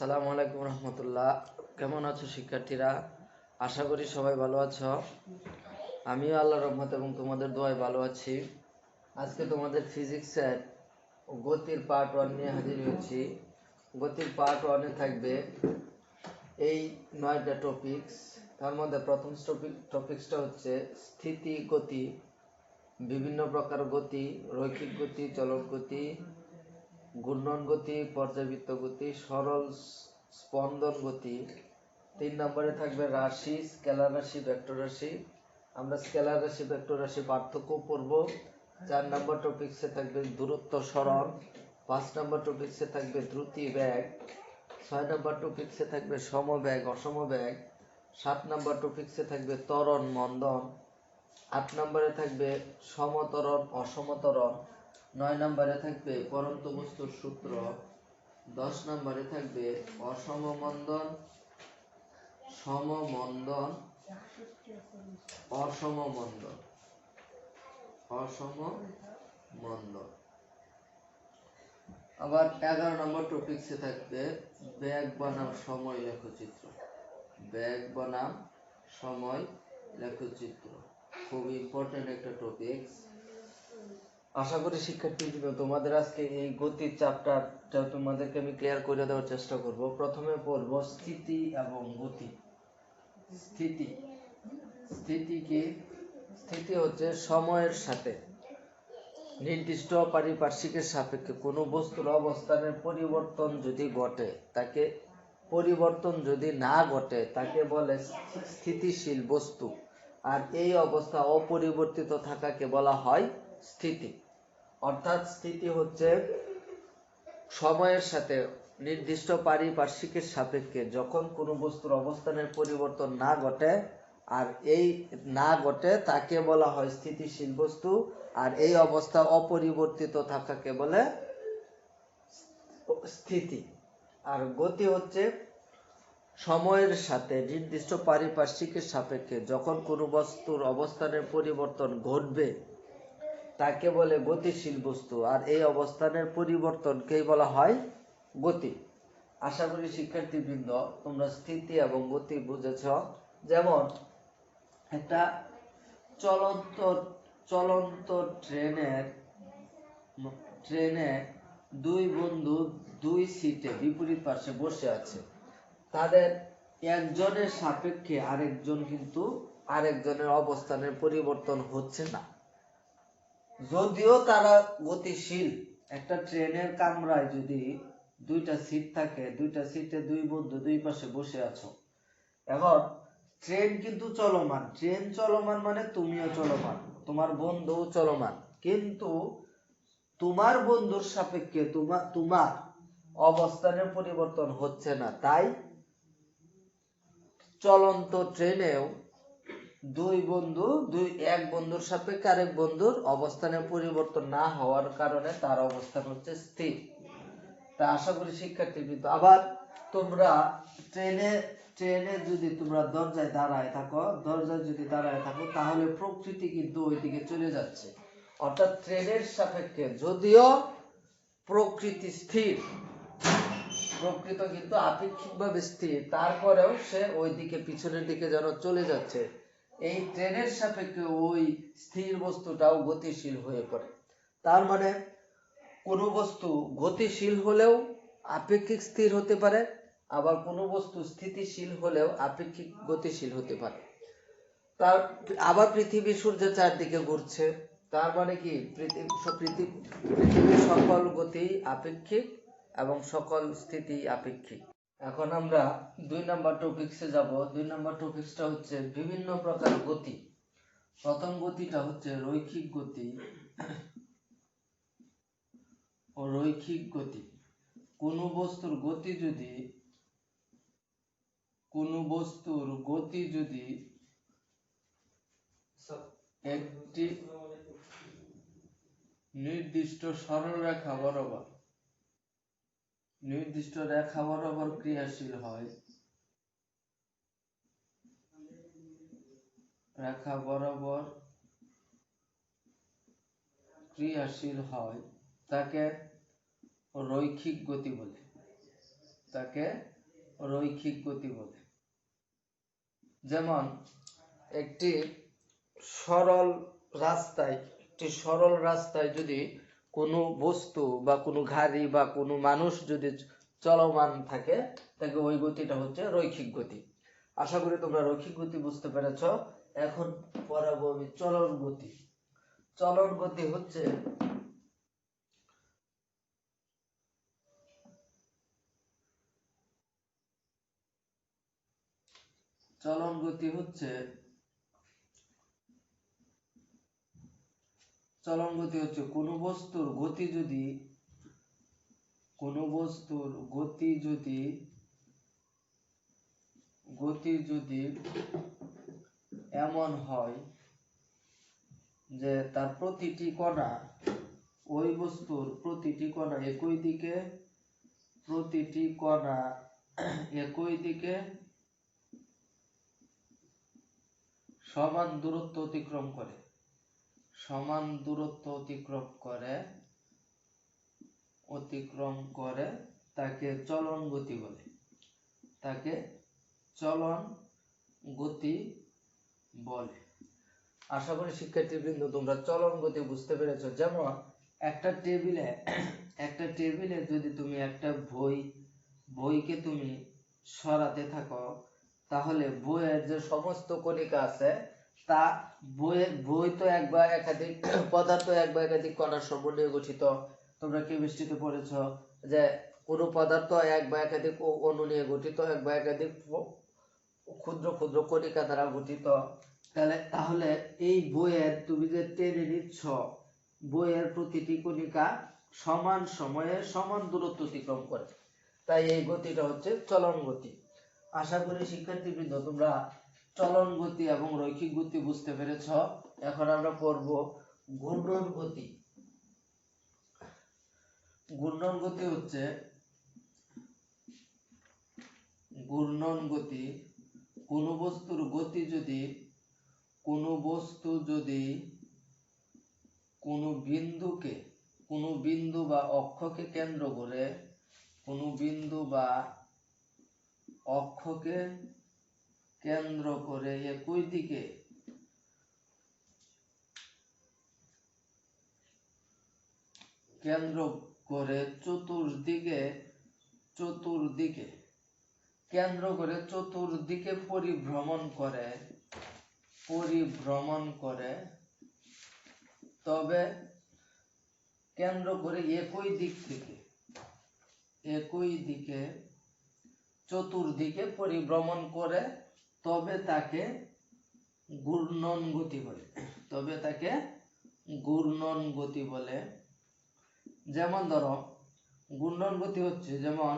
আসসালামু আলাইকুম রহমতুল্লাহ। কেমন আছো শিক্ষার্থীরা? আশা করি সবাই ভালো আছো। আমিও আল্লাহর রহমত এবং তোমাদের দোয়ায় ভালো আছি। আজকে তোমাদের ফিজিক্সের গতির পার্ট 1 নিয়ে হাজির হয়েছি। গতির পার্ট 1-এ থাকবে এই 9টা টপিকস। তার মধ্যে প্রথম টপিকসটা হচ্ছে স্থিতি গতি, বিভিন্ন প্রকার গতি, রৈখিক গতি, চলক গতি, ঘূর্ণন গতি, পর্যাবৃত্ত গতি, সরল স্পন্দন গতি। 3 নম্বরে থাকবে রাশি, স্কেলার রাশি, ভেক্টর রাশি। আমরা স্কেলার রাশি, ভেক্টর রাশি পার্থক্য পড়ব। 4 নম্বর টপিকসে থাকবে দূরত্ব সরণ। 5 নম্বর টপিকসে থাকবে দ্রুতি বেগ। 6 নম্বর টপিকসে থাকবে সমবেগ অসমবেগ। 7 নম্বর টপিকসে থাকবে ত্বরণ মন্দন। 8 নম্বরে থাকবে সমত্বরণ অসমত্বরণ। 9 নম্বরে থাকবে পরন্ত বস্তুর সূত্র। 10 নম্বরে থাকবে অসমমন্দন, সমমন্দন, অসমমন্দন, অসমমন্দন। আবার 11 নম্বর টপিকসে থাকবে বেগ বনাম সময় লেখচিত্র। বেগ বনাম সময় লেখচিত্র খুব ইম্পর্টেন্ট একটা টপিকস। আশা করি শিক্ষার্থীবৃন্দ তোমাদের আজকে এই গতির চ্যাপ্টারটা তোমাদেরকে আমি ক্লিয়ার করে দেওয়ার চেষ্টা করব। প্রথমে পড়ব স্থিতি এবং গতি। স্থিতি কি? স্থিতি হচ্ছে সময়ের সাথে নির্দিষ্ট পারিপার্শ্বিকের সাপেক্ষে কোনো বস্তুর অবস্থানের পরিবর্তন যদি ঘটে, তাকে পরিবর্তন যদি না ঘটে তাকে বলে স্থিতিশীল বস্তু, আর এই অবস্থা অপরিবর্তিত থাকাকে বলা হয় স্থিতি। অর্থাৎ স্থিতি হচ্ছে সময়ের সাথে নির্দিষ্ট পারিপার্শ্বিকের সাপেক্ষে যখন কোনো বস্তুর অবস্থানের পরিবর্তন না ঘটে, আর এই না ঘটে তাকে বলা হয় স্থিতিশীল বস্তু, আর এই অবস্থা অপরিবর্তিত থাকাকে বলে স্থিতি। আর গতি হচ্ছে সময়ের সাথে নির্দিষ্ট পারিপার্শ্বিকের সাপেক্ষে যখন কোনো বস্তুর অবস্থানের পরিবর্তন ঘটবে তাকে বলে গতিশীল বস্তু, আর এই অবস্থানের পরিবর্তনকেই বলা হয় গতি। আশা করি শিক্ষার্থীবৃন্দ তোমরা স্থিতি এবং গতি বুঝেছ। যেমন একটা চলন্ত ট্রেনে দুই বন্ধু দুই সিটে বিপরীত পাশে বসে আছে। তাদের একজনের সাপেক্ষে আরেকজন কিন্তু আরেকজনের অবস্থানের পরিবর্তন হচ্ছে না, যদিও তারা গতিশীল। একটা ট্রেনের কামরায় যদি 2টা সিট থাকে, 2টা সিটে দুই বন্ধু দুই পাশে বসে আছো। এখন ট্রেন কিন্তু চলমান, ট্রেন চলমান মানে তুমিও চলমান, তোমার বন্ধুও চলমান, কিন্তু তোমার বন্ধুর সাপেক্ষে তোমার অবস্থানের পরিবর্তন হচ্ছে না। তাই চলন্ত ট্রেনেও এক বন্ধুর সাপেক্ষে আরেক বন্ধুর অবস্থানের পরিবর্তন না হওয়ার কারণে তার অবস্থান হচ্ছে স্থির। তা আশা করি শিক্ষার্থীবৃন্দ, আবার তোমরা ট্রেনে যদি তোমরা দরজায় দাঁড়ায় থাকো তাহলে প্রকৃতি কিন্তু ওইদিকে চলে যাচ্ছে। অর্থাৎ ট্রেনের সাপেক্ষে যদিও প্রকৃতি স্থির, প্রকৃত কিন্তু আপেক্ষিকভাবে স্থির, তারপরেও সে ওইদিকে পিছনের দিকে যেন চলে যাচ্ছে। এই ট্রেনের সাপেক্ষে ওই স্থির বস্তুটাও গতিশীল হয়ে পড়ে। তার মানে কোনো বস্তু গতিশীল হলেও আপেক্ষিক স্থির হতে পারে, আবার কোনো বস্তু স্থিতিশীল হলেও আপেক্ষিক গতিশীল হতে পারে। তার আবার পৃথিবী সূর্যের চারদিকে ঘুরছে, তার মানে কি পৃথিবীর সকল গতি আপেক্ষিক এবং সকল স্থিতি আপেক্ষিক। এখন আমরা 2 নম্বর টপিকসে যাব। 2 নম্বর টপিকসটা হচ্ছে বিভিন্ন প্রকার গতি। প্রথম গতিটা হচ্ছে রৈখিক গতি। কোনো বস্তুর গতি যদি একটি নির্দিষ্ট সরলরেখা বরাবর ক্রিয়াশীল হয়, তাকে রৈখিক গতি বলে। তাকে রৈখিক গতি বলে। যেমন একটি সরল রাস্তায় যদি কোনো বস্তু বা কোনো গাড়ি বা কোনো মানুষ যদি চলমান থাকে, তাকে ওই গতিটা হচ্ছে রৈখিক গতি। আশা করি তোমরা রৈখিক গতি বুঝতে পেরেছ। এখন পড়াবো আমি চলন গতি। চলন গতি হচ্ছে কোনো বস্তুর গতি যদি এমন হয় যে তার প্রতিটি কণা ওই বস্তুর প্রতিটি কণা একই দিকে সমান দূরত্ব অতিক্রম করে তাকে চলন গতি বলে। আশা করি শিক্ষার্থীবৃন্দ তোমরা চলন গতি বুঝতে পেরেছো। যেমন একটা টেবিলে যদি তুমি একটা বইকে তুমি সরাতে থাকো, তাহলে বইয়ের যে সমস্ত কণিকা আছে তা বই তো এক বা একাধিক পদার্থ এক বা একাধিক কণার সমন্বয়ে গঠিত। তোমরা কেমিস্ট্রিতে পড়েছো যে কোনো পদার্থ এক বা একাধিক অণু নিয়ে গঠিত, এক বা একাধিক ক্ষুদ্র ক্ষুদ্র কণিকা দ্বারা গঠিত। তাহলে এই বইয়ের তুমি যে টেনে নিচ্ছ, বইয়ের প্রতিটি কণিকা সমান সময়ে সমান দূরত্ব অতিক্রম করে, তাই এই গতিটা হচ্ছে চলন গতি। আশা করি শিক্ষার্থীবৃন্দ তোমরা চলন গতি এবং রৈখিক গতি বুঝতে পেরেছ। এখন আমরা পড়ব ঘূর্ণন গতি। ঘূর্ণন গতি কোনো বস্তু যদি কোনো বিন্দু বা অক্ষকে কেন্দ্র করে একই দিকে চতুর্দিকে পরিভ্রমণ করে তবে কেন্দ্র করে একই দিকে চতুর্দিকে পরিভ্রমণ করে, তবে তাকে ঘূর্ণন গতি বলে। যেমন ধরো ঘূর্ণন গতি হচ্ছে, যেমন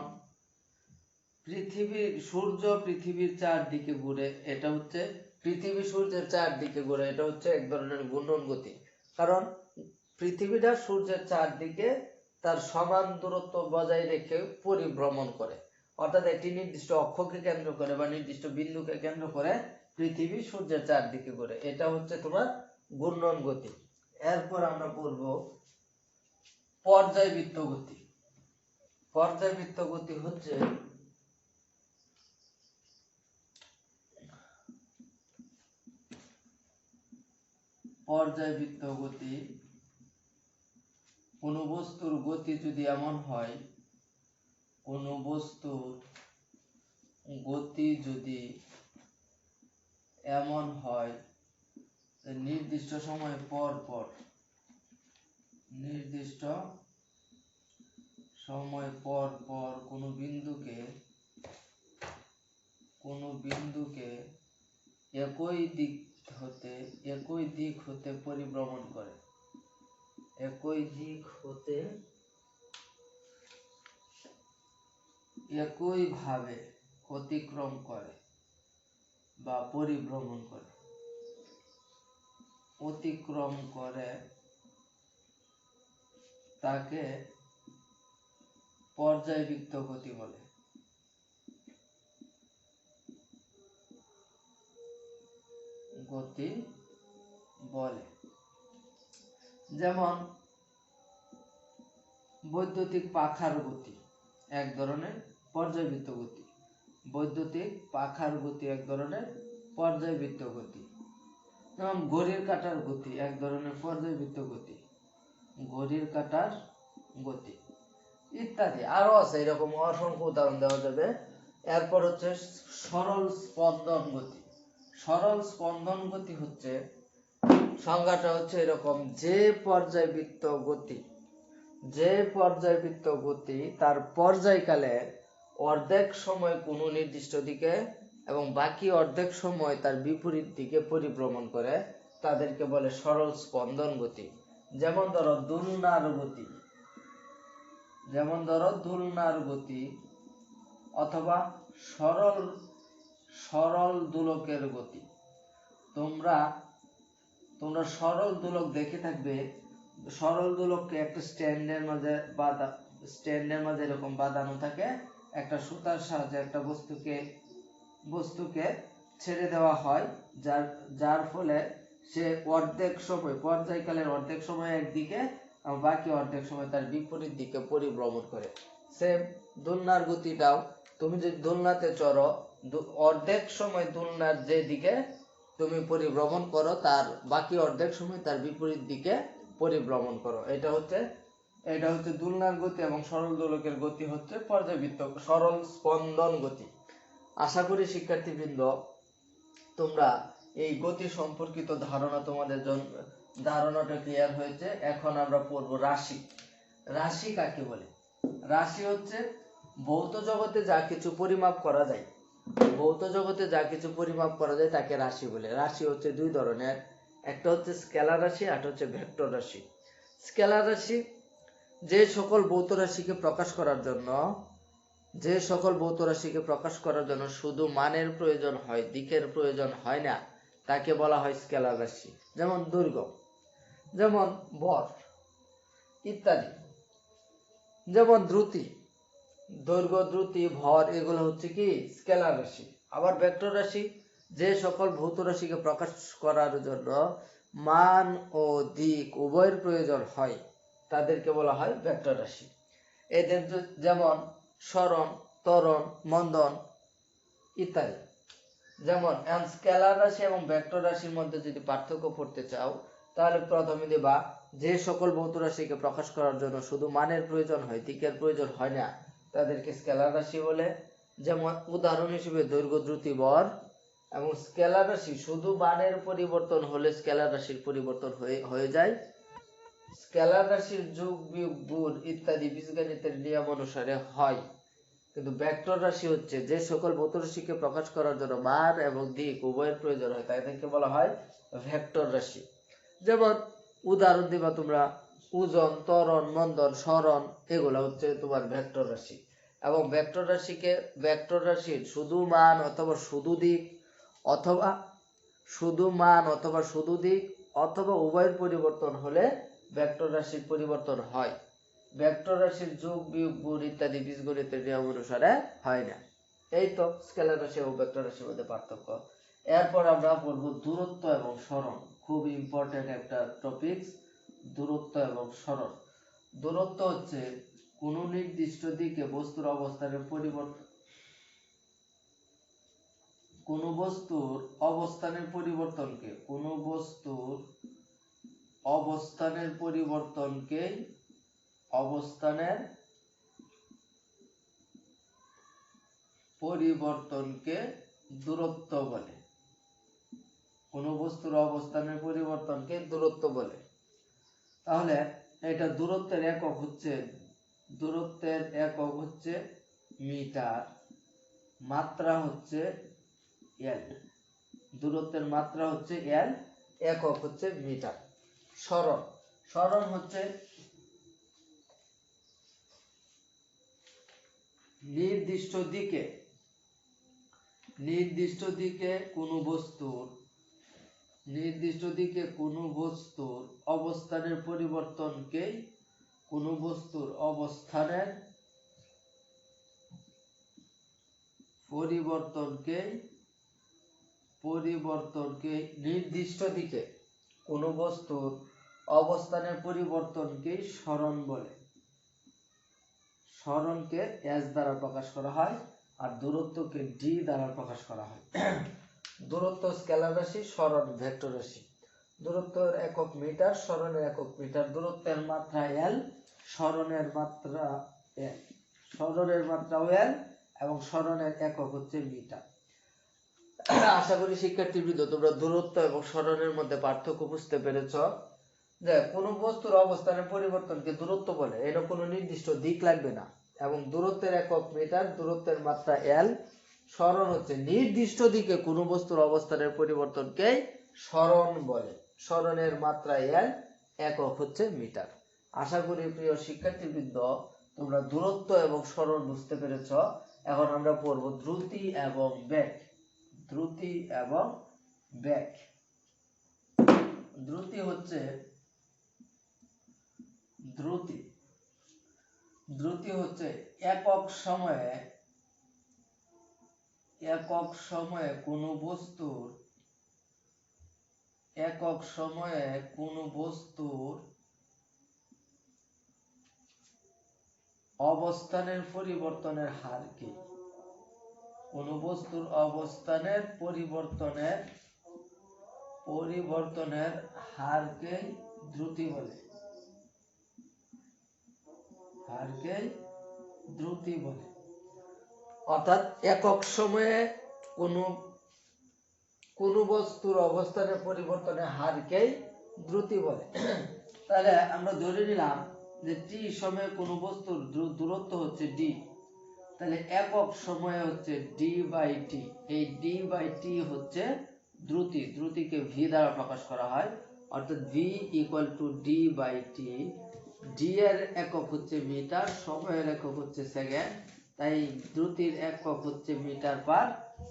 সূর্য পৃথিবীর চারদিকে ঘুরে, এটা হচ্ছে পৃথিবী সূর্যের চারদিকে ঘুরে, এটা হচ্ছে এক ধরনের ঘূর্ণন গতি। কারণ পৃথিবীটা সূর্যের চারদিকে তার সমান দূরত্ব বজায় রেখে পরিভ্রমণ করে, অর্থাৎ একটি নির্দিষ্ট অক্ষকে কেন্দ্র করে বা নির্দিষ্ট বিন্দুকে কেন্দ্র করে পৃথিবী সূর্যের চারদিকে ঘুরে, এটা হচ্ছে তোমার ঘূর্ণন গতি। এরপর আমরা পড়ব পর্যায়বৃত্ত গতি। পর্যায়বৃত্ত গতি হচ্ছে কোনো বস্তুর গতি যদি এমন হয় নির্দিষ্ট সময় পর পর কোনো বিন্দুকে একই দিক হতে পরিভ্রমণ করে, একইভাবে অতিক্রম করে বা পরিভ্রমণ করে, তাকে পর্যায়বৃত্ত গতি বলে। যেমন বৈদ্যুতিক পাখার গতি এক ধরনের পর্যায়বৃত্ত গতি। বৈদ্যুতিক পাখার গতি এক ধরনের পর্যায়বৃত্ত গতি। যেমন ঘড়ির কাঁটার গতি এক ধরনের পর্যায়বৃত্ত গতি, ঘড়ির কাঁটার গতি ইত্যাদি আরো আছে, এরকম অসংখ্য উদাহরণ দেওয়া যাবে। এরপর হচ্ছে সরল স্পন্দন গতি। সরল স্পন্দন গতি হচ্ছে সংজ্ঞাটা হচ্ছে এরকম, যে পর্যায়বৃত্ত গতি তার পর্যায়কালে অর্ধেক সময় কোনো নির্দিষ্ট দিকে এবং বাকি অর্ধেক সময় তার বিপরীত দিকে পরিভ্রমণ করে, তাদেরকে বলে সরল স্পন্দন গতি। যেমন ধরো দুলনার গতি অথবা সরল দোলকের গতি। তোমরা সরল দোলক দেখে থাকবে। সরল দোলককে একটা স্ট্যান্ডের মাঝে এরকম বাঁধানো থাকে, একটা সুতার সাহায্যে একটা বস্তুকে ছেড়ে দেওয়া হয়, যার ফলে সে অর্ধেক সময়, পর্যায়কালের অর্ধেক সময় একদিকে এবং বাকি অর্ধেক সময় তার বিপরীত দিকে পরিভ্রমণ করে। সেম দোলনার গতিটাও, তুমি যদি দোলনাতে চড়ো, অর্ধেক সময় দোলনার যে দিকে তুমি পরিভ্রমণ করো তার বাকি অর্ধেক সময় তার বিপরীত দিকে পরিভ্রমণ করো। এটা হচ্ছে দোলনার গতি, এবং সরল দোলকের গতি হচ্ছে পর্যায়বৃত্ত সরল স্পন্দন গতি। আশা করি শিক্ষার্থীবৃন্দ তোমরা এই গতি সম্পর্কিত ধারণাটা ক্লিয়ার হয়েছে। এখন আমরা পড়ব রাশি। রাশি কাকে বলে? রাশি হচ্ছে ভৌত জগতে যা কিছু পরিমাপ করা যায়, তাকে রাশি বলে। রাশি হচ্ছে দুই ধরনের, একটা হচ্ছে স্কেলার রাশি, আর একটা হচ্ছে ভেক্টর রাশি। স্কেলার রাশি যে সকল ভৌত রাশিকে প্রকাশ করার জন্য শুধু মানের প্রয়োজন হয়, দিকের প্রয়োজন হয় না, তাকে বলা হয় স্কেলার রাশি। যেমন দৈর্ঘ্য, যেমন ভর ইত্যাদি। যেমন দ্রুতি, দৈর্ঘ্য, দ্রুতি, ভর, এগুলো হচ্ছে কি স্কেলার রাশি। আবার ভেক্টর রাশি যে সকল ভৌত রাশিকে প্রকাশ করার জন্য মান ও দিক উভয়ের প্রয়োজন হয়, তাদেরকে বলা হয় ভেক্টর রাশি। এদের যেমন সরণ, ত্বরণ, মন্দন ইত্যাদি। যেমন স্কেলার রাশি এবং ভেক্টর রাশির মধ্যে যদি পার্থক্য পড়তে চাও, তাহলে প্রথমে দিবা যে সকল ভৌত রাশিকে প্রকাশ করার জন্য শুধু মানের প্রয়োজন হয়, দিকের প্রয়োজন হয় না, তাদেরকে স্কেলার রাশি বলে। যেমন উদাহরণ হিসেবে দৈর্ঘ্য, দ্রুতি, ভর। এবং স্কেলার রাশি শুধু মানের পরিবর্তন হলে স্কেলার রাশির পরিবর্তন হয়ে যায়। স্কেলার রাশির যোগ, বিয়োগ, গুণ ইত্যাদি বীজগণিতের নিয়ম অনুসারে হয়। কিন্তু ভেক্টর রাশি হচ্ছে যে সকল ভৌত রাশিকে প্রকাশ করার জন্য মান এবং দিক উভয়ের প্রয়োজন হয়, তাদেরকে বলা হয় ভেক্টর রাশি। যেমন উদাহরণ দিবা তোমরা ওজন, ত্বরণ, মন্দন, সরণ, এগুলো হচ্ছে তোমার ভেক্টর রাশি। এবং ভেক্টর রাশির শুধু মান অথবা শুধু দিক অথবা উভয়ের পরিবর্তন হলে ভেক্টর রাশির পরিবর্তন হয়। ভেক্টর রাশির যোগ, বিয়োগ, গুণ ইত্যাদি বীজগণিতের নিয়ম অনুসারে হয় না। এই তো স্কেলার রাশি এবং ভেক্টর রাশির মধ্যে পার্থক্য। এরপর আমরা পড়ব দূরত্ব এবং সরণ। খুব ইম্পর্টেন্ট একটা টপিক, দূরত্ব এবং সরণ। দূরত্ব হচ্ছে কোনো নির্দিষ্ট দিকে বস্তুর অবস্থানের পরিবর্তনকে দূরত্ব বলে। কোনো বস্তুর অবস্থানের পরিবর্তনকে দূরত্ব বলে। তাহলে এটা দূরত্বের একক হচ্ছে মিটার, মাত্রা হচ্ছে এল। দূরত্বের মাত্রা হচ্ছে এল, একক হচ্ছে মিটার। সরণ হচ্ছে নির্দিষ্ট দিকে কোনো বস্তুর অবস্থানের পরিবর্তনকে নির্দিষ্ট দিকে কোনো বস্তুর অবস্থানের পরিবর্তনকে সরণ বলে। সরণকে s দ্বারা প্রকাশ করা হয় আর দূরত্বকে d দ্বারা প্রকাশ করা হয়। দূরত্ব স্কেলার রাশি, সরণ ভেক্টর রাশি। দূরত্বের একক মিটার, সরণের একক মিটার। দূরত্বের মাত্রা l, সরণের মাত্রা l, সরণের মাত্রা l এবং সরণের একক হচ্ছে মিটার। আশা করি শিক্ষার্থীবৃন্দ তোমরা দূরত্ব এবং সরণের মধ্যে পার্থক্য বুঝতে পেরেছো। যে কোনো বস্তুর অবস্থানের পরিবর্তনকে দূরত্ব বলে, এর কোনো নির্দিষ্ট দিক লাগবে না। এবং দূরত্বের একক মিটার, দূরত্বের মাত্রা l, সরণ হচ্ছে নির্দিষ্ট দিকে কোনো বস্তুর অবস্থানের পরিবর্তনকে সরণ বলে। সরণের মাত্রা l, একক হচ্ছে মিটার। আশা করি প্রিয় শিক্ষার্থীবৃন্দ তোমরা দূরত্ব এবং সরণ বুঝতে পেরেছো। এখন আমরা পড়ব দ্রুতি এবং বেগ। দ্রুতি এবং বেগ। দ্রুতি হচ্ছে একক সময়ে কোনো বস্তুর অবস্থানের পরিবর্তনের হারকে, কোনো বস্তুর অবস্থানের পরিবর্তনের হারকে দ্রুতি বলে। অর্থাৎ একক সময়ে কোনো বস্তুর অবস্থানের পরিবর্তনের হারকে দ্রুতি বলে। তাহলে আমরা ধরে নিলাম যে t সময়ে কোনো বস্তুর দূরত্ব হচ্ছে d, তাহলে একক সময়ে হচ্ছে d/t। এই d/t হচ্ছে দ্রুতি। দ্রুতিকে v দ্বারা প্রকাশ করা হয়, অর্থাৎ v = d/t। d এর একক হচ্ছে মিটার, সময়ের একক হচ্ছে সেকেন্ড, তাই দ্রুতির একক হচ্ছে মিটার পার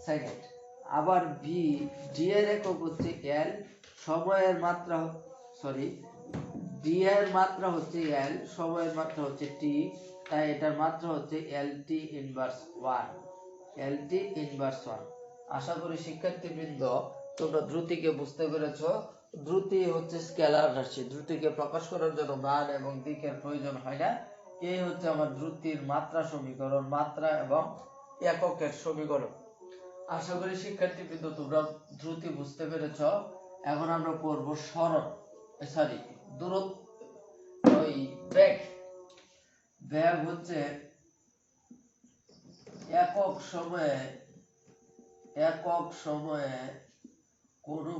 সেকেন্ড। আবার d এর একক হচ্ছে l, সময়ের মাত্রা d এর মাত্রা হচ্ছে l, সময়ের মাত্রা হচ্ছে t, তাই এটার মাত্রা হচ্ছে lt ইনভার্স 1। আশা করি শিক্ষার্থীবৃন্দ তোমরা দ্রুতিকে বুঝতে পেরেছো। দ্রুতি হচ্ছে স্কেলার রাশি, দ্রুতিকে প্রকাশ করার জন্য মান এবং দিকের প্রয়োজন হয় না। এই হচ্ছে আমার দ্রুতির মাত্রা সমীকরণ, মাত্রা এবং এককের সমীকরণ। আশা করি শিক্ষার্থীবৃন্দ তোমরা দ্রুতি বুঝতে পেরেছো। এখন আমরা পড়ব বেগ। বেগ হচ্ছে একক সময়ে কোনো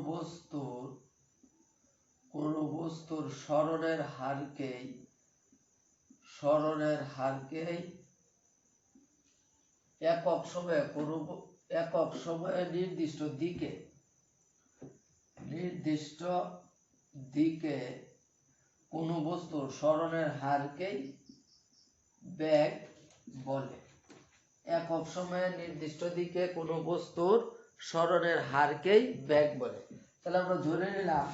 বস্তুর সরণের হারকে একক সময়ে নির্দিষ্ট দিকে কোনো বস্তুর সরণের হারকেই বেগ বলে। একক সময়ে নির্দিষ্ট দিকে কোনো বস্তুর সরণের হারকেই বেগ বলে। তাহলে আমরা ধরে নিলাম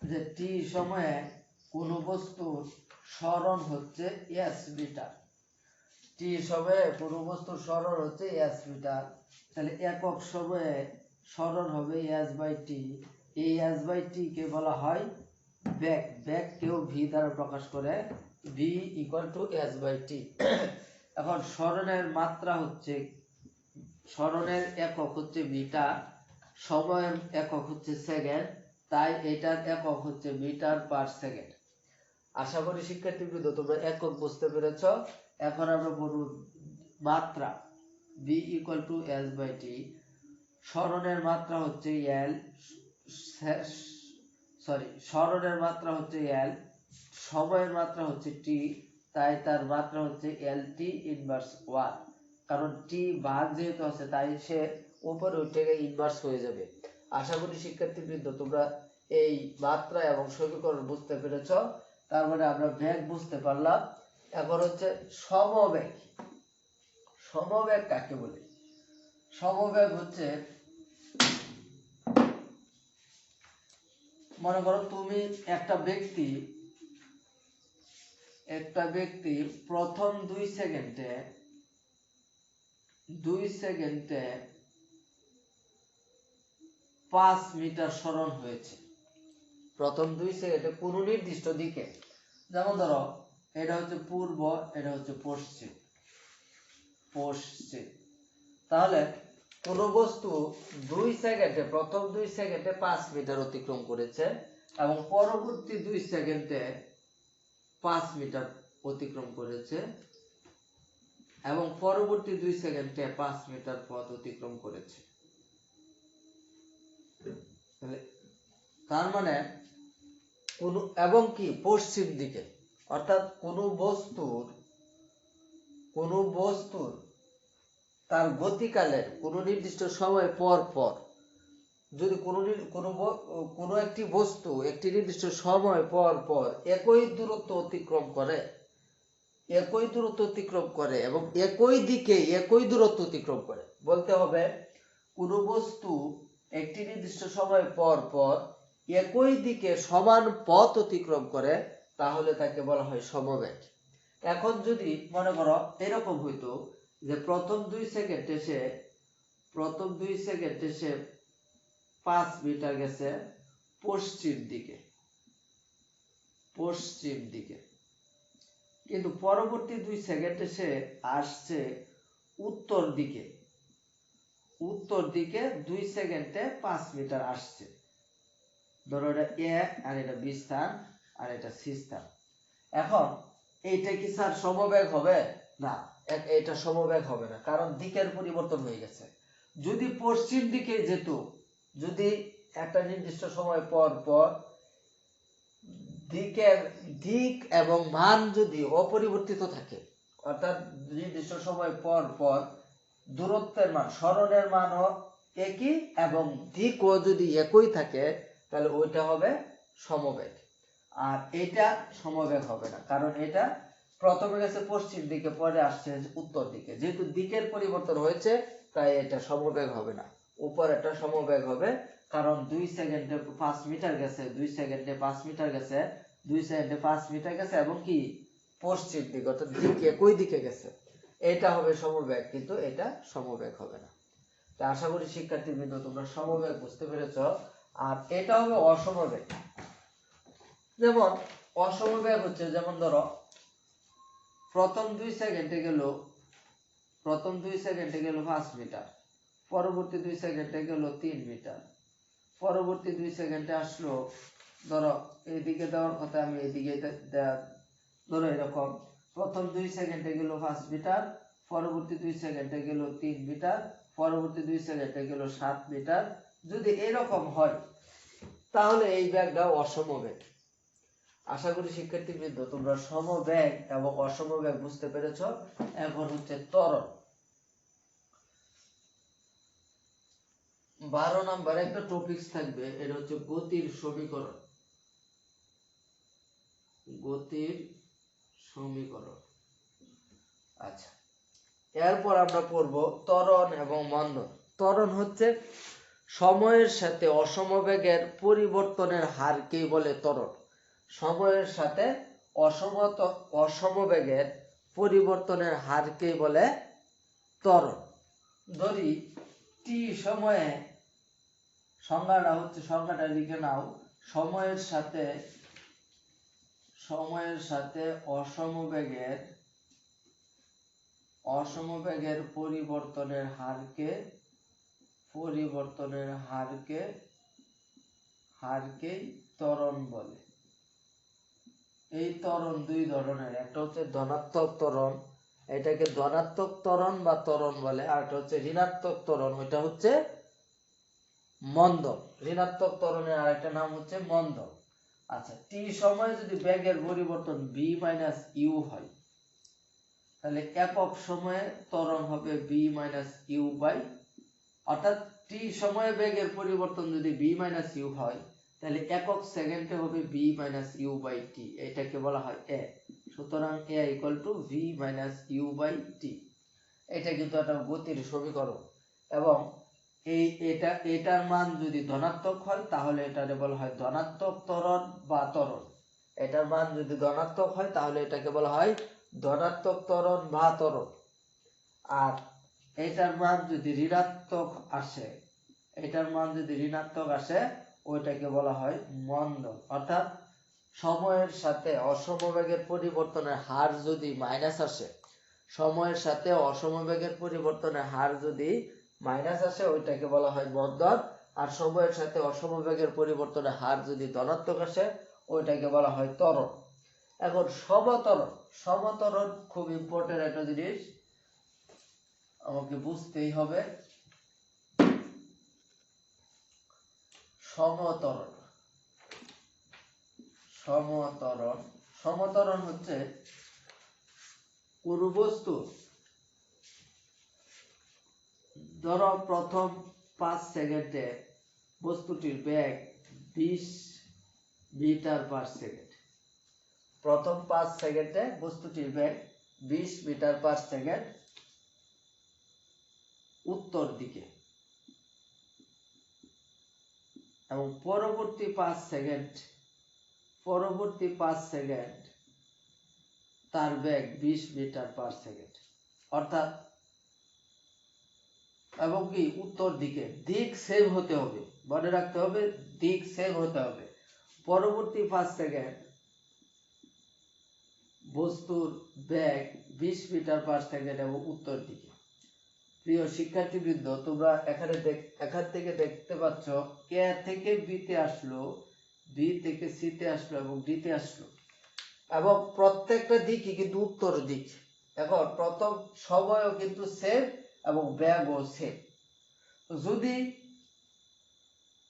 যে t সময়ে কোনো বস্তুর সরণ হচ্ছে s মিটার। t সময়ে কোনো বস্তুর সরণ হচ্ছে s মিটার, তাহলে একক সময়ে সরণ হবে s/t। এই s/t কে বলা হয় বেগ। বেগ কেও v দ্বারা প্রকাশ করে, v = s/t। এখন সরণের একক হচ্ছে মিটার, সময়ের একক হচ্ছে সেকেন্ড, তাই এটার একক হচ্ছে মিটার পার সেকেন্ড। আশা করি শিক্ষার্থীবৃন্দ তোমরা একক বুঝতে পেরেছো। এখন আমরা বলব মাত্রা, v = s/t। সরণের মাত্রা হচ্ছে l, সময়ের মাত্রা হচ্ছে t, তাই তার মাত্রা হচ্ছে lt ইনভার্স 1। কারণ t ভাগ যেহেতু আছে তাই সে উপরে উঠে গিয়ে ইনভার্স হয়ে যাবে। আশা করি শিক্ষার্থীবৃন্দ তোমরা এই মাত্রা এবং সমীকরণ বুঝতে পেরেছো। তার মানে আমরা বেগ বুঝতে পারলাম। এখন হচ্ছে সমবেগ। সমবেগ কাকে বলে? সমবেগ হচ্ছে, মনে করো তুমি একটা ব্যক্তি প্রথম 2 সেকেন্ডে 5 মিটার সরণ হয়েছে। প্রথম 2 সেকেন্ডে কোনো নির্দিষ্ট দিকে, যেমন ধরো এটা হচ্ছে পূর্ব, এটা হচ্ছে পশ্চিম। পশ্চিম। তাহলে কোন বস্তু 2 সেকেন্ডে, প্রথম 2 সেকেন্ডে 5 মিটার অতিক্রম করেছে এবং পরবর্তী 2 সেকেন্ডে 5 মিটার অতিক্রম করেছে এবং পরবর্তী 2 সেকেন্ডে 5 মিটার পথ অতিক্রম করেছে। তার মানে কোন এবং কি পশ্চিম দিকে, অর্থাৎ কোন বস্তুর তার গতিকালের কোন নির্দিষ্ট সময় পর পর যদি কোন একটি বস্তু একটি নির্দিষ্ট সময় পর পর একই দূরত্ব অতিক্রম করে এবং একই দিকে একই দূরত্ব অতিক্রম করে, বলতে হবে কোন বস্তু একটি নির্দিষ্ট সময় পর পর একই দিকে সমান পথ অতিক্রম করে, তাহলে তাকে বলা হয় সমবেগ। এখন যদি মনে করো এরকম হইতো যে প্রথম 2 সেকেন্ডে সে 5 মিটার গেছে পশ্চিম দিকে, কিন্তু পরবর্তী 2 সেকেন্ডে সে আসছে উত্তর দিকে 2 সেকেন্ডে 5 মিটার আসছে। ধরো এটা এ আর এটা বি স্থান আর এটা সি স্থান। এখন এইটা কি স্যার সমবেগ হবে? না, এটা সমবেগ হবে না, কারণ দিকের পরিবর্তন হয়ে গেছে। যদি পশ্চিম দিকে যেত, যদি একটা নির্দিষ্ট সময় পর পর দিক এবং মান যদি অপরিবর্তিত থাকে, অর্থাৎ নির্দিষ্ট সময় পর পর দূরত্বের মান, সরণের মানও একই এবং দিকও যদি একই থাকে, তাহলে ওইটা হবে সমবেগ। আর এটা সমবেগ হবে না, কারণ এটা প্রথমে গেছে পশ্চিম দিকে, পরে আসছে উত্তর দিকে। যেহেতু দিকের পরিবর্তন হয়েছে, তাই এটা সমবেগ হবে না। উপরেরটা সমবেগ হবে, কারণ 2 সেকেন্ডে 5 মিটার গেছে, 2 সেকেন্ডে 5 মিটার গেছে, 2 সেকেন্ডে 5 মিটার গেছে এবং কি পশ্চিম দিকে, অর্থাৎ দিক একই দিকে গেছে। এটা হবে সমবেগ, কিন্তু এটা সমবেগ হবে না। তা আশা করি শিক্ষার্থীবৃন্দ তোমরা সমবেগ বুঝতে পেরেছো। আর এটা হবে অসমবেগ। যেমন অসমবেগ হচ্ছে, যেমন ধরো প্রথম 2 সেকেন্ডে গেল 5 মিটার, পরবর্তী 2 সেকেন্ডে গেল 3 মিটার, পরবর্তী 2 সেকেন্ডে আসলো, ধরো এইদিকে দেওয়ার কথা, আমি এইদিকে ধরো এরকম প্রথম 2 সেকেন্ডে গেল 5 মিটার, পরবর্তী 2 সেকেন্ডে গেল 3 মিটার, পরবর্তী 2 সেকেন্ডে গেল 7 মিটার। যদি এরকম হয়, তাহলে এই বেগটা অসমবেগ। আশা করি শিক্ষার্থীবৃন্দ তোমরা সমবেগ এবং অসমবেগ বুঝতে পেরেছো। এখন হচ্ছে ত্বরণ। 12 নম্বরে একটা টপিকস থাকবে, এটা হচ্ছে গতির সমীকরণ। আচ্ছা, এরপর আমরা পড়ব ত্বরণ এবং মন্দন। ত্বরণ হচ্ছে সময়ের সাথে অসমবেগের পরিবর্তনের হারকেই বলে ত্বরণ। সময়ের সাথে অসমবেগের পরিবর্তনের হারকেই বলে ত্বরণ। ধরি টি সময়ে, সংজ্ঞাটা লিখে নাও, সময়ের সাথে অসমবেগের পরিবর্তনের হারকে ত্বরণ বলে। এই ত্বরণ দুই ধরনের, একটা হচ্ছে ধনাত্মক ত্বরণ, এটাকে ধনাত্মক ত্বরণ বা ত্বরণ বলে, আর একটা হচ্ছে ঋণাত্মক ত্বরণ, ওইটা হচ্ছে মন্দন। ঋণাত্মক ত্বরণের আরেকটা নাম হচ্ছে মন্দন। আচ্ছা, টি সময়ে যদি বেগের পরিবর্তন v - u হয়, তাহলে একক সময়ে ত্বরণ হবে v - u বাই, অর্থাৎ টি সময়ে বেগের পরিবর্তন যদি v - u হয়, তাহলে একক সেকেন্ডে হবে v - u বাই t, এটাকে বলা হয় a। সুতরাং a = v - u by t। এটা কিন্তু একটা গতির সমীকরণ, এবং এটার মান যদি ধনাত্মক হয়, তাহলে এটাকে বলা হয় ধনাত্মক ত্বরণ বা ত্বরণ। এটার মান যদি ধনাত্মক হয়, তাহলে এটাকে বলা হয় ধনাত্মক ত্বরণ বা ত্বরণ। আর এটার মান যদি ঋণাত্মক আসে, ওইটাকে বলা হয় মন্দন। অর্থাৎ সময়ের সাথে অসমবেগের পরিবর্তনের হার যদি মাইনাস আসে, সময়ের সাথে অসমবেগের পরিবর্তনের হার যদি মাইনাস আসে ওইটাকে বলা হয় মন্দন, আর সময়ের সাথে অসমবেগের পরিবর্তনের হার যদি ধনাত্মক আসে ওইটাকে বলা হয় ত্বরণ। এখন সমত্বরণ, সমত্বরণ খুব ইম্পর্টেন্ট একটা জিনিস, আমাকে বুঝতেই হবে। সমত্বরণ, সমত্বরণ, সমত্বরণ হচ্ছে কোন বস্তু, ধরো প্রথম 5 সেকেন্ডে বস্তুটির বেগ 20 মিটার পার সেকেন্ড, প্রথম 5 সেকেন্ডে বস্তুটির বেগ 20 মিটার পার সেকেন্ড উত্তর দিকে, এবং পরবর্তী 5 সেকেন্ড তার বেগ 20 মিটার পার সেকেন্ড, অর্থাৎ এবং কি উত্তর দিকে, দিক সেম হতে হবে, মনে রাখতে হবে দিক সেম হতে হবে। পরবর্তী 5 সেকেন্ড বস্তুর বেগ 20 মিটার পার সেকেন্ড এবং উত্তর দিকে। প্রিয় শিক্ষার্থীবৃন্দ, তোমরা এখান থেকে দেখতে পাচ্ছ কে থেকে বি তে আসলো, বি থেকে সি তে আসলো এবং ডি তে আসলো, এবং প্রত্যেকটা দিকই কিন্তু উত্তর দিক। এখন প্রথম সময়ও কিন্তু সেম এবং বেগও সেম। যদি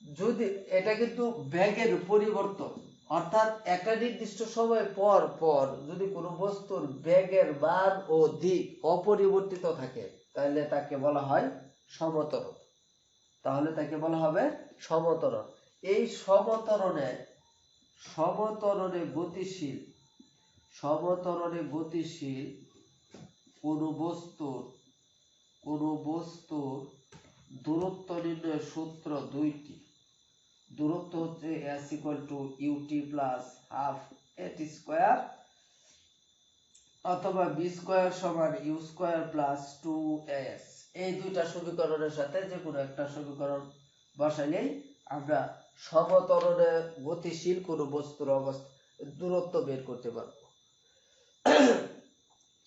যদি এটা কিন্তু বেগের পরিবর্তন, অর্থাৎ একটা নির্দিষ্ট সময় পর পর যদি কোনো বস্তুর বেগের মান ও দিক অপরিবর্তিত থাকে তাহলে তাকে বলা হয় সমত্বরণ, তাহলে তাকে বলা হবে সমত্বরণ। এই সমত্বরণে গতিশীল কোনো বস্তুর দূরত্ব নির্ণয়ের সূত্র দুইটি। দূরত্ব হচ্ছে s = ut plus half at square অথবা b square = u square plus 2as। এই দুইটা সমীকরণের সাথে যে কোনো একটা সমীকরণ বসাইলেই আমরা সমত্বরণে গতিশীল কোনো বস্তুর দূরত্ব বের করতে পারবো।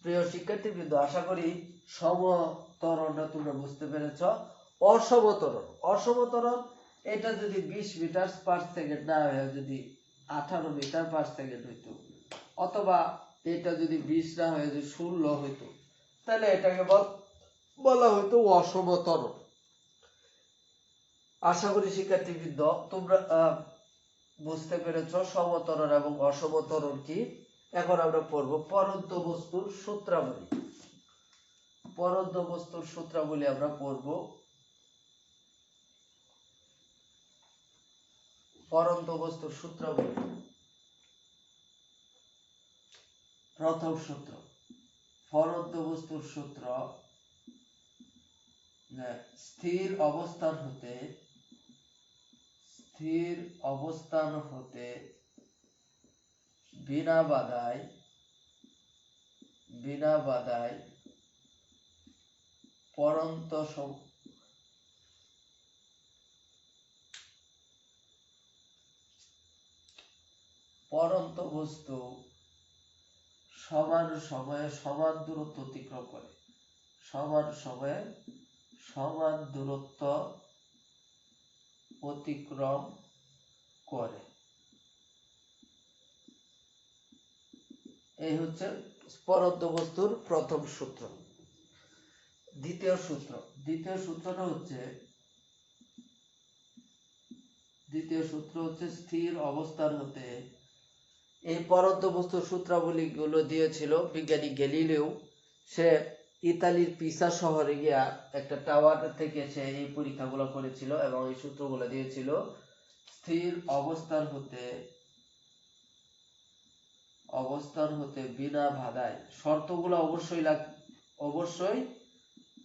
প্রিয় শিক্ষার্থীবৃন্দ, আশা করি সমত্বরণটা তোমরা বুঝতে পেরেছ। অসমত্বরণ এটা যদি 20 মিটার পার সেকেন্ড না হয়ে যদি 18 মিটার পার সেকেন্ড হইতো, অথবা এটা যদি 20 না হয়ে যদি 16 হইতো, তাহলে এটাকে বলা হইতো অসমত্বরণ। আশা করি শিক্ষার্থীবৃন্দ তোমরা বুঝতে পেরেছ সমত্বরণ এবং অসমত্বরণ কি। এখন আমরা পড়ব পরন্ত বস্তুর সূত্রাবলী। পরন্ত বস্তুর সূত্রাবলী আমরা পড়ব। পরন্ত বস্তুর সূত্রাবলী, প্রথম সূত্র, পরন্ত বস্তুর সূত্র, স্থির অবস্থান হতে বিনা বাধায় পরন্ত বস্তু সমান সময়ে সমান দূরত্ব অতিক্রম করে, সমান সময়ে সমান দূরত্ব অতিক্রম করে। এই হচ্ছে পরন্ত বস্তুর প্রথম সূত্র। দ্বিতীয় সূত্রটা হচ্ছে স্থির অবস্থান হতে। এই পরন্ত বস্তুর সূত্রাবলী গুলো দিয়েছিল বিজ্ঞানী গ্যালিলিও। সে ইতালির পিসা শহরে গিয়া একটা টাওয়ার থেকে সে এই পরীক্ষাগুলো করেছিল এবং এই সূত্রগুলো দিয়েছিল। স্থির অবস্থান হতে বিনা বাধায়, শর্তগুলো অবশ্যই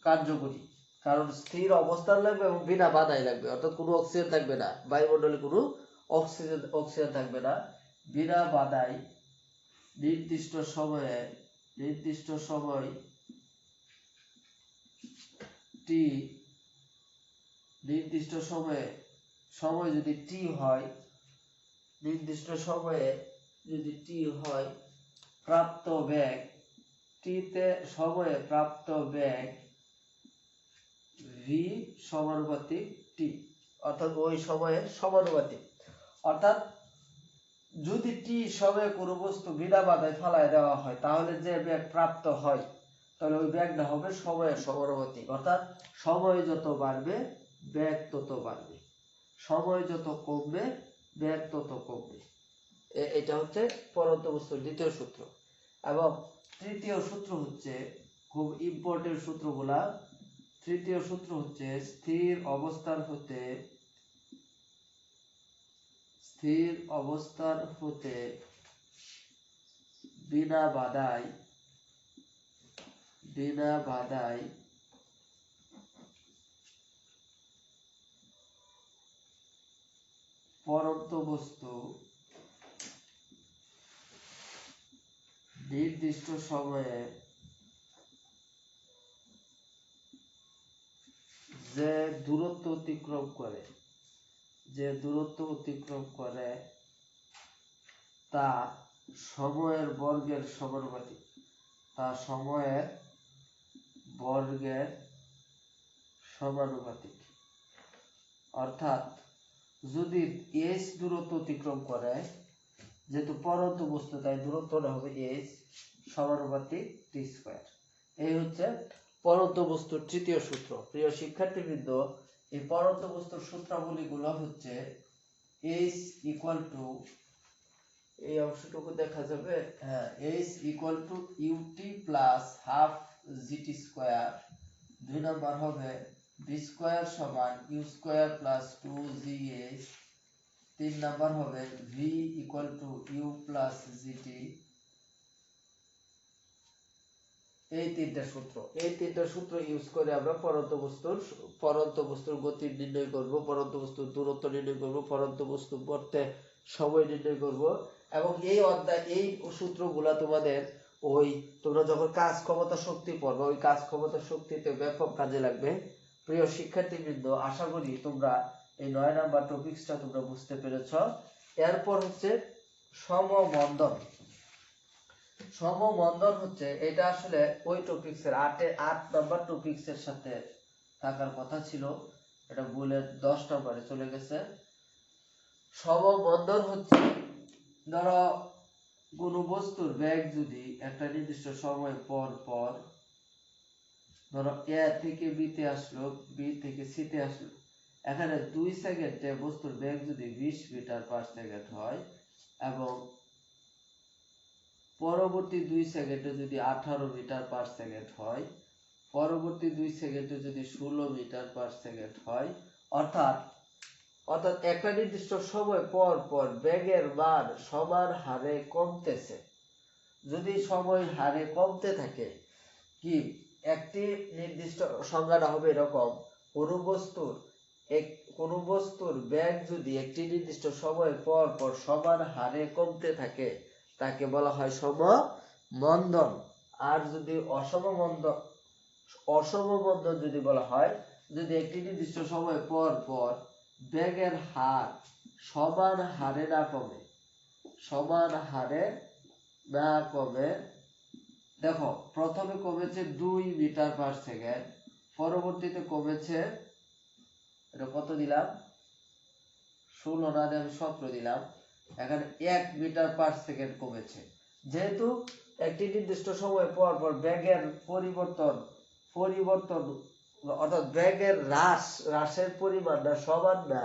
কার্যকরী, কারণ স্থির অবস্থান লাগবে এবং বিনা বাধায় লাগবে, অর্থাৎ কোনো অক্সিজেন থাকবে না, বায়ুমণ্ডলে কোনো অক্সিজেন থাকবে না। বিনা বাধায় নির্দিষ্ট সময় টি, নির্দিষ্ট সময় যদি টি হয়, নির্দিষ্ট সময়ে যদি টি হয়, প্রাপ্ত বেগ টিতে সময়ে প্রাপ্ত বেগ ভি সমানুপাতিক টি, অর্থাৎ ওই সময়ের সমানুপাতিক। অর্থাৎ যদি টি সময়ে কোনো বস্তু বিনা বাধায় ফেলায় দেওয়া হয় তাহলে যে বেগ প্রাপ্ত হয় তাহলে ওই বেগটা হবে সময়ের সমানুপাতিক। অর্থাৎ সময় যত বাড়বে বেগ তত বাড়বে, সময় যত কমবে বেগ তত কমবে। এটা হচ্ছে পরন্ত বস্তুর দ্বিতীয় সূত্র। এবং তৃতীয় সূত্র হচ্ছে খুব ইম্পর্টেন্ট সূত্রগুলা। তৃতীয় সূত্র হচ্ছে স্থির অবস্থার হতে বিনা বাধায় পরন্ত বস্তু নির্দিষ্ট সময়ে যে দূরত্ব অতিক্রম করে তা সময়ের বর্গের সমানুপাতিক। অর্থাৎ যদি h দূরত্ব অতিক্রম করে, যেহেতু পরন্ত বস্তু তাই দূরত্বটা হবে h সমানুপাতিক t স্কয়ার। এই হচ্ছে পরন্ত বস্তুর তৃতীয় সূত্র। প্রিয় শিক্ষার্থীবৃন্দ, এই পরন্ত বস্তুর সূত্রাবলীগুলো হচ্ছে h ইকুয়াল টু, এই অংশটুকু দেখা যাবে, হ্যাঁ, h equal to ut plus half gt square. 2 number হবে b স্কয়ার সমান u square plus 2gh। 3 number হবে v equal to u plus gt। এই তিনটা সূত্র ইউজ করে আমরা পরন্ত বস্তুর গতি নির্ণয় করব, পরন্ত বস্তুর দূরত্ব নির্ণয় করব, পরন্ত বস্তু বর্তে সময় নির্ণয় করব। এবং এই সূত্রগুলা তোমরা যখন কাজ ক্ষমতা শক্তি পড়বে ওই কাজ ক্ষমতা শক্তিতে ব্যাপক কাজে লাগবে। প্রিয় শিক্ষার্থীবৃন্দ, আশা করি তোমরা এই 9 নাম্বার টপিকসটা তোমরা বুঝতে পেরেছ। এরপর হচ্ছে সমমন্দন হচ্ছে, এটা আসলে ওই টপিকসের 8 নাম্বার টপিকসের সাথে থাকার কথা ছিল, এটা ভুলে 10 নাম্বারে চলে গেছে। সমমন্দন হচ্ছে, ধরো কোন বস্তুর বেগ যদি একটা নির্দিষ্ট সময় পর ধরো a থেকে b তে আসলো, b থেকে c তে আসলো, এখানে 2 সেকেন্ডে বস্তুর বেগ যদি 20 মিটার পার সেকেন্ড হয় এবং পরবর্তী 2 সেকেন্ডে যদি 18 মিটার পার সেকেন্ড হয়, পরবর্তী 2 সেকেন্ডে যদি 16 মিটার পার সেকেন্ড হয়, অর্থাৎ একটা নির্দিষ্ট সময় পর বেগের মান সমান হারে কমতেছে। যদি সময় হারে কমতে থাকে, কি একটি নির্দিষ্ট সংজ্ঞাটা হবে এরকম, কোন বস্তুর বেগ যদি একটি নির্দিষ্ট সময় পর সমান হারে কমতে থাকে তাকে বলা হয় সমমন্দন। আর যদি অসমমন্দন যদি বলা হয়, যদি একটি নির্দিষ্ট সময় পর বেগের হার সমান হারে না কমে, দেখো প্রথমে কমেছে 2 মিটার পার সেকেন্ড, পরবর্তীতে কমেছে, এটা কত দিলাম, 16 না দিয়ে আমি 17 দিলাম, এখানে 1 মিটার পার সেকেন্ড কমেছে। যেহেতু একটি নির্দিষ্ট সময় পর বেগের পরিবর্তন অর্থাৎ বেগের হ্রাসের পরিমাণটা সমান না,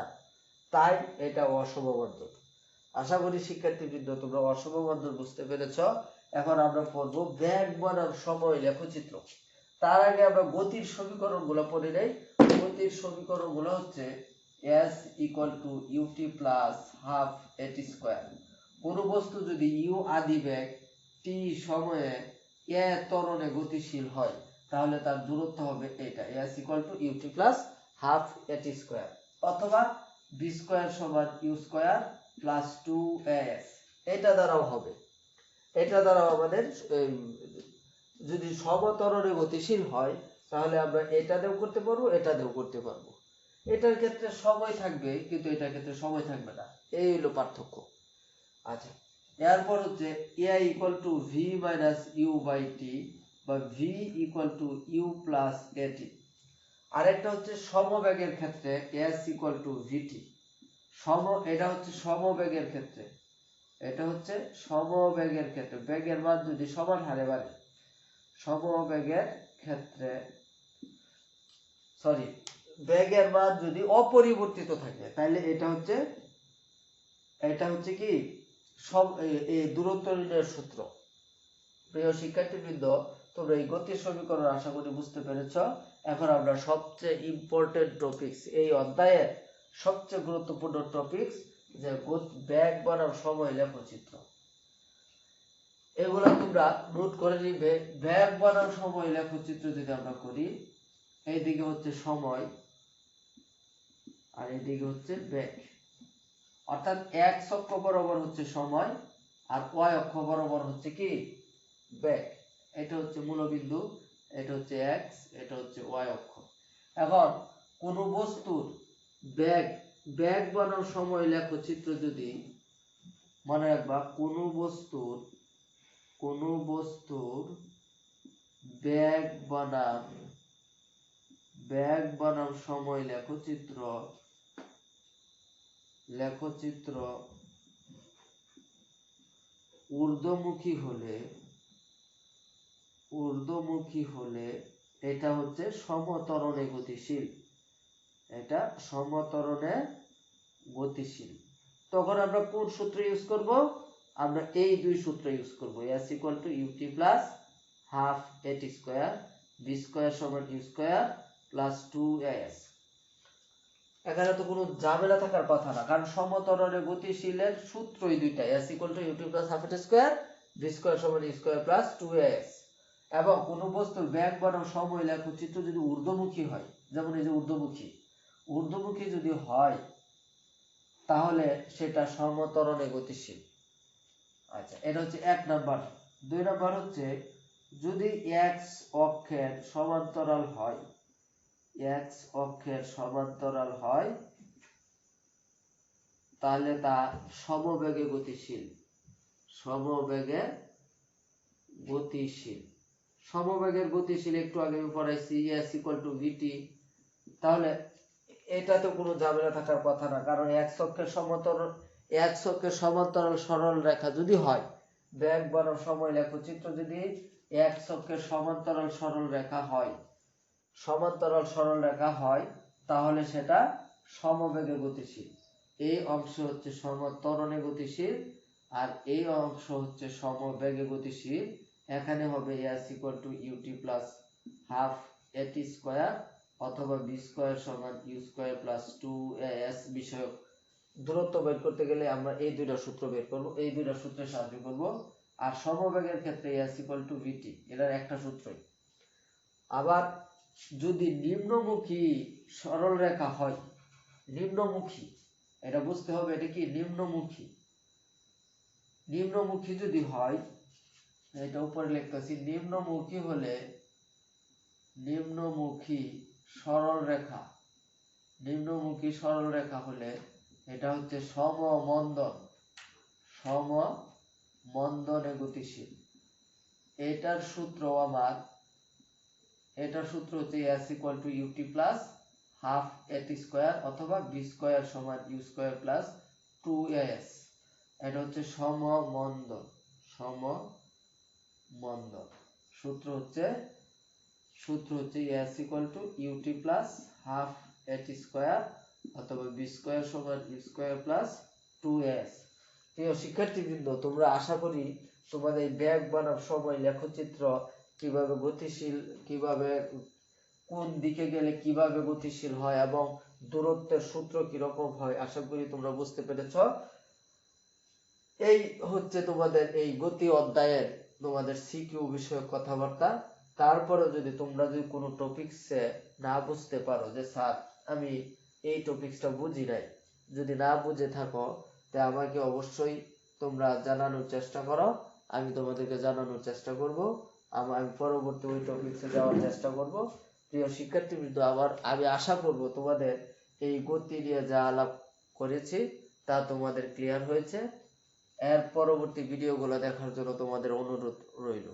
তাই এটা অসমমন্দন। আশা করি শিক্ষার্থীবৃন্দ তোমরা অসমমন্দন বুঝতে পেরেছ। এখন আমরা পড়বো বেগ বনাম সময় লেখচিত্র। তার আগে আমরা গতির সমীকরণগুলো পড়ে নেই। গতির সমীকরণগুলো হচ্ছে s equal two ut plus half at square. কোন বস্তু যদি u আদি বেগ t সময়ে a ত্বরণে গতিশীল হয় তাহলে তার দূরত্ব হবে এটা, s equal two ut plus half at square, অথবা b স্কয়ার সমান u স্কয়ার প্লাস 2as। এটা দ্বারাও হবে, এটা দ্বারাও আমাদের যদি সমত্বরণে গতিশীল হয় তাহলে আমরা এটা দিয়েও করতে পারবো, এটা দিয়েও করতে পারবো। এটার ক্ষেত্রে সময় থাকবে কিন্তু এটার ক্ষেত্রে সময় থাকবে না, এই হলো পার্থক্য। আচ্ছা, এরপর হচ্ছে a equal to v minus u by t। বা v equal to u plus a t. আরেকটা হচ্ছে সমবেগের ক্ষেত্রে এস ইকুয়াল টু ভিটি। এটা হচ্ছে সমবেগের ক্ষেত্রে, এটা হচ্ছে সমবেগের ক্ষেত্রে বেগের মান যদি সমান হারে বাড়ে, সমবেগের ক্ষেত্রে বেগের মান যদি অপরিবর্তিত থাকে তাহলে এটা হচ্ছে কি এই দূরত্ব নির্ণয়ের সূত্র। প্রিয় শিক্ষার্থীবৃন্দ, তোমরা এই গতির সমীকরণ আশা করি বুঝতে পেরেছ। এখন আমরা সবচেয়ে ইম্পর্টেন্ট টপিকস, এই অধ্যায়ের সবচেয়ে গুরুত্বপূর্ণ টপিকস, যে বেগ বনাম সময় লেখচিত্র, এগুলো তোমরা নোট করে নিবে। বেগ বনাম সময় লেখচিত্র যদি আমরা করি, এইদিকে হচ্ছে সময় আর এইদিকে হচ্ছে বেগ, অর্থাৎ এক্স অক্ষ বরাবর হচ্ছে সময় আর ওয়াই অক্ষ বরাবর হচ্ছে কি বেগ। এটা হচ্ছে মূলবিন্দু, এটা হচ্ছে এক্স, এটা হচ্ছে ওয়াই অক্ষ। এখন কোন বস্তুর বেগ বনাম সময় লেখচিত্র যদি, মনে রাখবা, কোন বস্তুর বেগ বনাম সময় লেখচিত্র ঊর্ধ্বমুখী হলে এটা হচ্ছে সমত্বরণে গতিশীল, এটা সমত্বরণে গতিশীল। তখন আমরা কোন সূত্র ইউজ করব? আমরা এই দুই সূত্র ইউজ করব, s equal to u t plus half a t square, v square সমান ইউ স্কয়ার প্লাস 2as। এখানে তো কোনো ঝামেলা থাকার কথা না, কারণ সমত্বরণে গতিশীলের সূত্রই দুইটাই, s equal to u t plus half a t square, v square সমান ইউ স্কয়ার প্লাস 2as। এবং কোন বস্তুর বেগ বনাম সময় লেখচিত্র যদি ঊর্ধ্বমুখী হয়, যেমন এই যে ঊর্ধ্বমুখী যদি হয় তাহলে সেটা সমত্বরণে গতিশীল। আচ্ছা, এটা হচ্ছে 1 নাম্বার। 2 নাম্বার হচ্ছে যদি এক্স অক্ষের সমান্তরাল হয় তাহলে তা সমবেগে গতিশীল। সমবেগের গতিশীল একটু আগে আমি পড়াইছি, s ইকুয়াল টু ভিটি। তাহলে এটা তো কোনো ঝামেলা থাকার কথা না, কারণ এক্স অক্ষের সমান্তরাল সরল রেখা যদি হয়, বেগ বনাম সময় লেখচিত্র যদি এক্স অক্ষের সমান্তরাল সরল রেখা হয় তাহলে সেটা সমবেগে গতিশীল। এই অংশ হচ্ছে সমত্বরণে গতিশীল আর এই অংশ হচ্ছে সমবেগে গতিশীল। এখানে হবে s equal to u t plus half a t square অথবা বি স্কয়ার সমান ইউ স্কয়ার প্লাস 2as। বিষয়ক দূরত্ব বের করতে গেলে আমরা এই দুইটা সূত্র বের করব, এই দুইটা সূত্রের সাহায্য করব। আর সমবেগের ক্ষেত্রে s ইকুয়াল টু ভিটি, এটার একটা সূত্রই। আবার যদি নিম্নমুখী সরল রেখা হয়, এটা বুঝতে হবে এটা কি নিম্নমুখী যদি হয়, এটা উপরে লিখতেছি, নিম্নমুখী সরল রেখা হলে এটা হচ্ছে সমমন্দনে গতিশীল। এটার সূত্র হচ্ছে s equal to u t plus half a t square অথবা বি স্কয়ার সমান ইউ স্কয়ার প্লাস 2as। এটা হচ্ছে সমমন্দন। সূত্র হচ্ছে s equal to u t plus half a t square অথবা বি স্কয়ার সমান ইউ স্কয়ার প্লাস 2as। প্রিয় শিক্ষার্থীবৃন্দ, তোমরা আশা করি তোমাদের এই বেগ বনাম সময় লেখচিত্র কিভাবে গতিশীল, কিভাবে কোন দিকে গেলে কিভাবে গতিশীল হয় এবং দূরত্বের সূত্র কিরকম হয়, আশা করি তোমরা বুঝতে পেরেছ। এই হচ্ছে তোমাদের এই গতি অধ্যায়ের তোমাদের সিকিউ বিষয়ক কথাবার্তা। তারপরে যদি তোমরা কোনো টপিকসে না বুঝতে পারো যে স্যার আমি এই টপিকসটা বুঝি নাই, যদি না বুঝে থাকো তা আমাকে অবশ্যই তোমরা জানানোর চেষ্টা করো, আমি তোমাদেরকে জানানোর চেষ্টা করব, আমি পরবর্তী ওই টপিকসে যাওয়ার চেষ্টা করব। প্রিয় শিক্ষার্থীবৃন্দ, আমি আশা করব তোমাদের এই গতি নিয়ে যা আলাপ করেছি তা তোমাদের ক্লিয়ার হয়েছে। এর পরবর্তী ভিডিওগুলো দেখার জন্য তোমাদের অনুরোধ রইল।